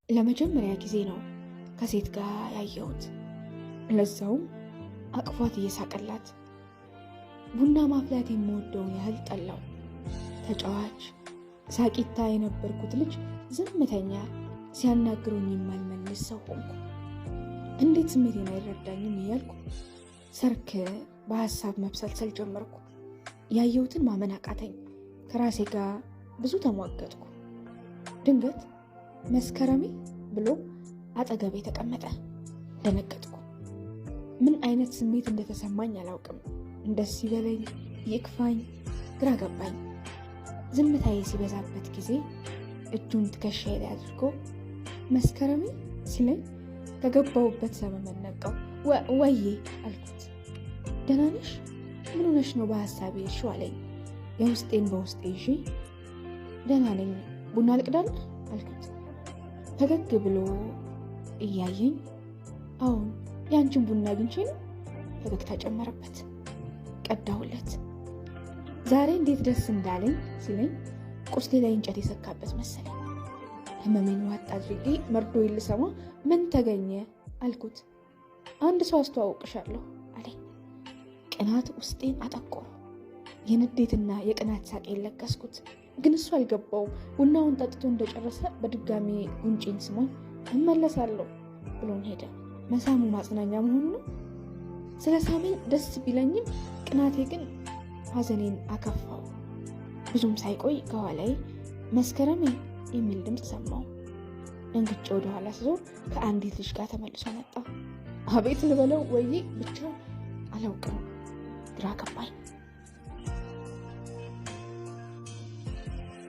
ለመጀመሪያ ጊዜ ነው ከሴት ጋር ያየሁት። ለዛውም አቅፏት እየሳቀላት። ቡና ማፍላት የምወደውን ያህል ጠላው። ተጫዋች ሳቂታ የነበርኩት ልጅ ዝምተኛ፣ ሲያናግሩኝ የማልመልስ ሰው ሆንኩ። እንዴት ስሜቴን አይረዳኝም እያልኩ ሰርክ በሀሳብ መብሰልሰል ጀመርኩ። ያየሁትን ማመን አቃተኝ። ከራሴ ጋር ብዙ ተሟገጥኩ። ድንገት መስከረሜ ብሎ አጠገቤ ተቀመጠ። ደነገጥኩ። ምን አይነት ስሜት እንደተሰማኝ አላውቅም። ደስ ይበለኝ ይክፋኝ ግራ ገባኝ። ዝምታዬ ሲበዛበት ጊዜ እጁን ትከሻዬ ላይ አድርጎ መስከረሜ ሲለኝ ከገባሁበት ሰመመን ነቃው። ወዬ አልኩት። ደህና ነሽ? ምን ሆነሽ ነው በሀሳቤ እርሺው አለኝ። የውስጤን በውስጤ ይዤ ደህና ነኝ ቡና ልቅዳልህ አልኩት። ፈገግ ብሎ እያየኝ አሁን ያንቺን ቡና አግኝቼ ነው። ፈገግታ ጨመረበት። ቀዳሁለት። ዛሬ እንዴት ደስ እንዳለኝ ሲለኝ ቁስሌ ላይ እንጨት የሰካበት መሰለኝ። ህመሜን ዋጥ አድርጌ መርዶ ልሰማ ምን ተገኘ አልኩት። አንድ ሰው አስተዋውቅሻለሁ አለኝ። ቅናት ውስጤን አጠቆረ። የንዴትና የቅናት ሳቅ የለቀስኩት፣ ግን እሱ አልገባውም። ቡናውን ጠጥቶ እንደጨረሰ በድጋሚ ጉንጭን ስሞኝ እመለሳለሁ ብሎን ሄደ። መሳሙ ማጽናኛ መሆኑ ነው። ስለ ሳመኝ ደስ ቢለኝም ቅናቴ ግን ሐዘኔን አከፋው። ብዙም ሳይቆይ ከኋላዬ መስከረሜ የሚል ድምፅ ሰማሁ። ደንግጬ ወደኋላ ስዞር ከአንዲት ልጅ ጋር ተመልሶ መጣ። አቤት ልበለው ወዬ ብቻ አላውቅም። ግራ ገባኝ።